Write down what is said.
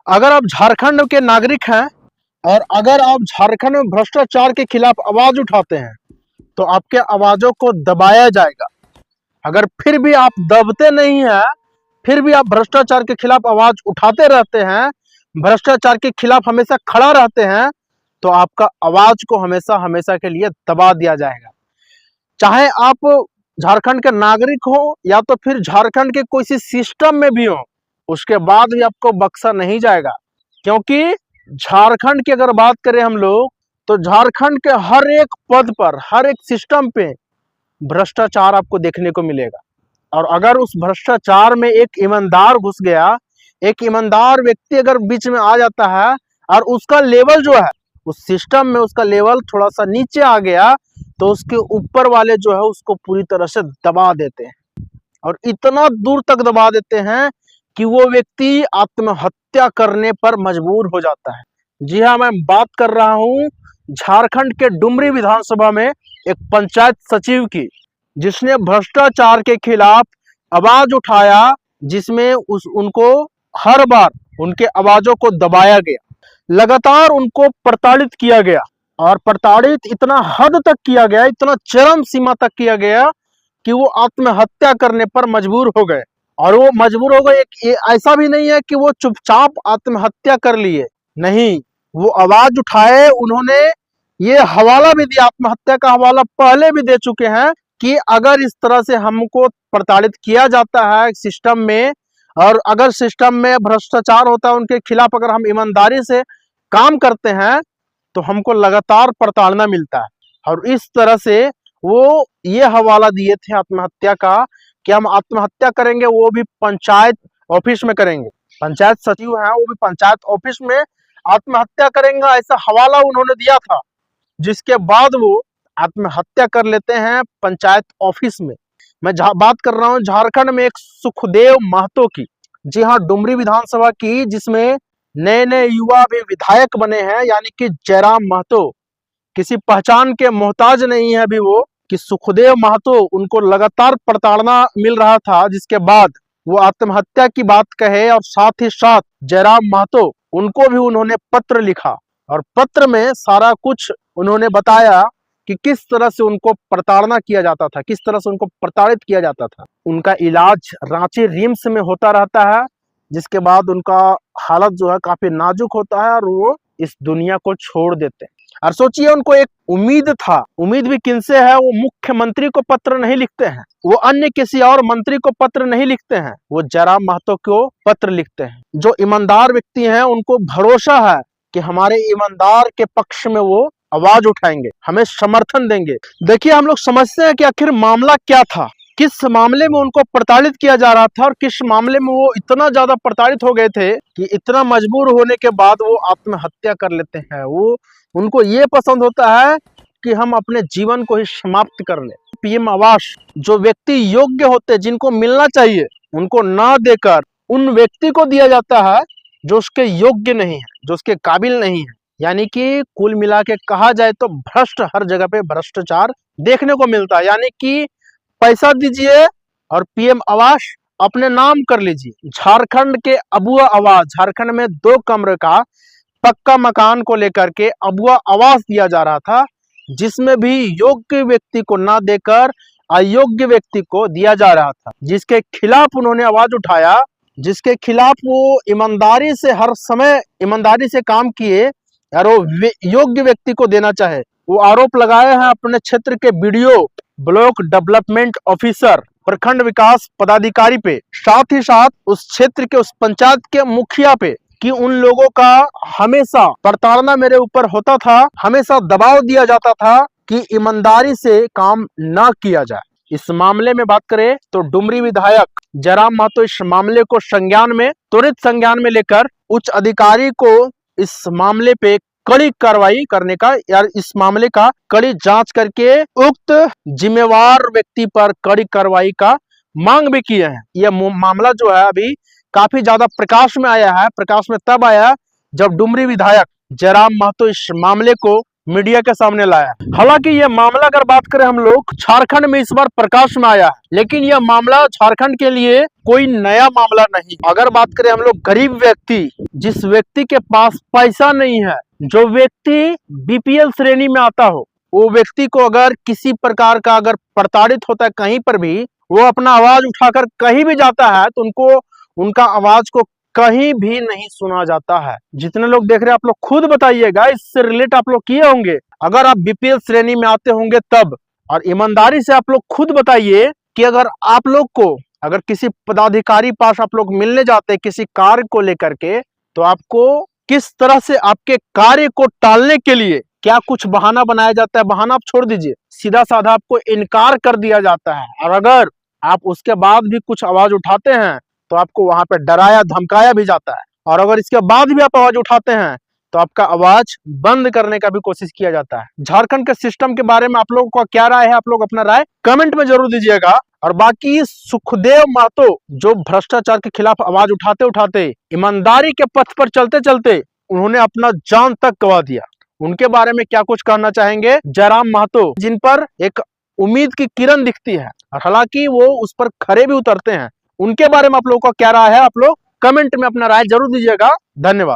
अगर आप झारखंड के नागरिक हैं और अगर आप झारखंड में भ्रष्टाचार के खिलाफ आवाज उठाते हैं तो आपके आवाजों को दबाया जाएगा। अगर फिर भी आप दबते नहीं हैं, फिर भी आप भ्रष्टाचार के खिलाफ आवाज उठाते रहते हैं, भ्रष्टाचार के खिलाफ हमेशा खड़ा रहते हैं, तो आपका आवाज को हमेशा हमेशा के लिए दबा दिया जाएगा। चाहे आप झारखंड के नागरिक हो या तो फिर झारखंड के कोई सिस्टम में भी हो, उसके बाद भी आपको बख्शा नहीं जाएगा। क्योंकि झारखंड की अगर बात करें हम लोग, तो झारखंड के हर एक पद पर, हर एक सिस्टम पे भ्रष्टाचार आपको देखने को मिलेगा। और अगर उस भ्रष्टाचार में एक ईमानदार घुस गया, एक ईमानदार व्यक्ति अगर बीच में आ जाता है और उसका लेवल जो है उस सिस्टम में, उसका लेवल थोड़ा सा नीचे आ गया, तो उसके ऊपर वाले जो है उसको पूरी तरह से दबा देते हैं और इतना दूर तक दबा देते हैं कि वो व्यक्ति आत्महत्या करने पर मजबूर हो जाता है। जी हाँ, मैं बात कर रहा हूँ झारखंड के डुमरी विधानसभा में एक पंचायत सचिव की, जिसने भ्रष्टाचार के खिलाफ आवाज उठाया, जिसमें उनको हर बार उनके आवाजों को दबाया गया, लगातार उनको प्रताड़ित किया गया और प्रताड़ित इतना हद तक किया गया, इतना चरम सीमा तक किया गया कि वो आत्महत्या करने पर मजबूर हो गए। और वो मजबूर हो गए, ऐसा भी नहीं है कि वो चुपचाप आत्महत्या कर लिए, नहीं, वो आवाज उठाए, उन्होंने ये हवाला भी दिया, आत्महत्या का हवाला पहले भी दे चुके हैं कि अगर इस तरह से हमको प्रताड़ित किया जाता है सिस्टम में, और अगर सिस्टम में भ्रष्टाचार होता है उनके खिलाफ, अगर हम ईमानदारी से काम करते हैं तो हमको लगातार प्रताड़ना मिलता है। और इस तरह से वो ये हवाला दिए थे आत्महत्या का कि हम आत्महत्या करेंगे, वो भी पंचायत ऑफिस में करेंगे। पंचायत सचिव हैं, वो भी पंचायत ऑफिस में आत्महत्या करेंगे, ऐसा हवाला उन्होंने दिया था, जिसके बाद वो आत्महत्या कर लेते हैं पंचायत ऑफिस में। मैं बात कर रहा हूँ झारखंड में एक सुखदेव महतो की, जी हाँ, डुमरी विधानसभा की, जिसमें नए नए युवा भी विधायक बने हैं, यानी कि जयराम महतो किसी पहचान के मोहताज नहीं है अभी वो, कि सुखदेव महतो, उनको लगातार प्रताड़ना मिल रहा था, जिसके बाद वो आत्महत्या की बात कहे। और साथ ही साथ जयराम महतो, उनको भी उन्होंने पत्र लिखा और पत्र में सारा कुछ उन्होंने बताया कि किस तरह से उनको प्रताड़ना किया जाता था, किस तरह से उनको प्रताड़ित किया जाता था। उनका इलाज रांची रिम्स में होता रहता है, जिसके बाद उनका हालत जो है काफी नाजुक होता है और वो इस दुनिया को छोड़ देते हैं। और सोचिए, उनको एक उम्मीद था, उम्मीद भी किनसे है, वो मुख्यमंत्री को पत्र नहीं लिखते हैं, वो अन्य किसी और मंत्री को पत्र नहीं लिखते हैं, वो जयराम महतो को पत्र लिखते हैं। जो ईमानदार व्यक्ति हैं उनको भरोसा है कि हमारे ईमानदार के पक्ष में वो आवाज उठाएंगे, हमें समर्थन देंगे। देखिए, हम लोग समझते हैं कि आखिर मामला क्या था, किस मामले में उनको प्रताड़ित किया जा रहा था और किस मामले में वो इतना ज्यादा प्रताड़ित हो गए थे कि इतना मजबूर होने के बाद वो आत्महत्या कर लेते हैं। वो उनको ये पसंद होता है कि हम अपने जीवन को ही समाप्त कर लें। पीएम आवास जो व्यक्ति योग्य होते, जिनको मिलना चाहिए, उनको ना देकर उन व्यक्ति को दिया जाता है जो उसके योग्य नहीं है, जो उसके काबिल नहीं है। यानी कि कुल मिला के कहा जाए तो भ्रष्ट, हर जगह पे भ्रष्टाचार देखने को मिलता है। यानी कि पैसा दीजिए और पीएम आवास अपने नाम कर लीजिए। झारखंड के अबुआ आवास, झारखंड में 2 कमरे का पक्का मकान को लेकर के अबुआ आवास दिया जा रहा था, जिसमें भी योग्य व्यक्ति को ना देकर अयोग्य व्यक्ति को दिया जा रहा था, जिसके खिलाफ उन्होंने आवाज उठाया, जिसके खिलाफ वो ईमानदारी से हर समय ईमानदारी से काम किए और वो योग्य व्यक्ति को देना चाहे। वो आरोप लगाए हैं अपने क्षेत्र के बीडीओ, ब्लॉक डेवलपमेंट ऑफिसर, प्रखंड विकास पदाधिकारी पे, साथ ही साथ उस क्षेत्र के, उस पंचायत के मुखिया पे, कि उन लोगों का हमेशा प्रताड़ना मेरे ऊपर होता था, हमेशा दबाव दिया जाता था कि ईमानदारी से काम ना किया जाए। इस मामले में बात करें तो डुमरी विधायक जयराम महतो इस मामले को त्वरित संज्ञान में लेकर उच्च अधिकारी को इस मामले पे कड़ी कार्रवाई करने का, यार इस मामले का कड़ी जांच करके उक्त जिम्मेवार व्यक्ति पर कड़ी कार्रवाई का मांग भी किए हैं। यह मामला जो है अभी काफी ज्यादा प्रकाश में आया है। प्रकाश में तब आया जब डुमरी विधायक जयराम महतो इस मामले को मीडिया के सामने लाया। हालांकि यह मामला अगर बात करें हम लोग, झारखंड में इस बार प्रकाश में आया है, लेकिन यह मामला झारखंड के लिए कोई नया मामला नहीं। अगर बात करें हम लोग गरीब व्यक्ति, जिस व्यक्ति के पास पैसा नहीं है, जो व्यक्ति बीपीएल श्रेणी में आता हो, वो व्यक्ति को अगर किसी प्रकार का अगर प्रताड़ित होता है कहीं पर भी, वो अपना आवाज उठाकर कहीं भी जाता है तो उनको उनका आवाज को कहीं भी नहीं सुना जाता है। जितने लोग देख रहे हैं आप लोग खुद बताइएगा, इससे रिलेट आप लोग किए होंगे अगर आप बीपीएल श्रेणी में आते होंगे तब। और ईमानदारी से आप लोग खुद बताइए कि अगर आप लोग को अगर किसी पदाधिकारी पास आप लोग मिलने जाते हैं किसी कार्य को लेकर के, तो आपको किस तरह से आपके कार्य को टालने के लिए क्या कुछ बहाना बनाया जाता है। बहाना आप छोड़ दीजिए, सीधा साधा आपको इनकार कर दिया जाता है। और अगर आप उसके बाद भी कुछ आवाज उठाते हैं तो आपको वहां पे डराया धमकाया भी जाता है। और अगर इसके बाद भी आप आवाज उठाते हैं तो आपका आवाज बंद करने का भी कोशिश किया जाता है। झारखंड के सिस्टम के बारे में आप लोगों का क्या राय है, आप लोग अपना राय कमेंट में जरूर दीजिएगा। और बाकी सुखदेव महतो जो भ्रष्टाचार के खिलाफ आवाज उठाते उठाते, ईमानदारी के पथ पर चलते चलते उन्होंने अपना जान तक गंवा दिया, उनके बारे में क्या कुछ कहना चाहेंगे जयराम महतो, जिन पर एक उम्मीद की किरण दिखती है और हालांकि वो उस पर खरे भी उतरते हैं। उनके बारे में आप लोगों का क्या राय है, आप लोग कमेंट में अपना राय जरूर दीजिएगा। धन्यवाद।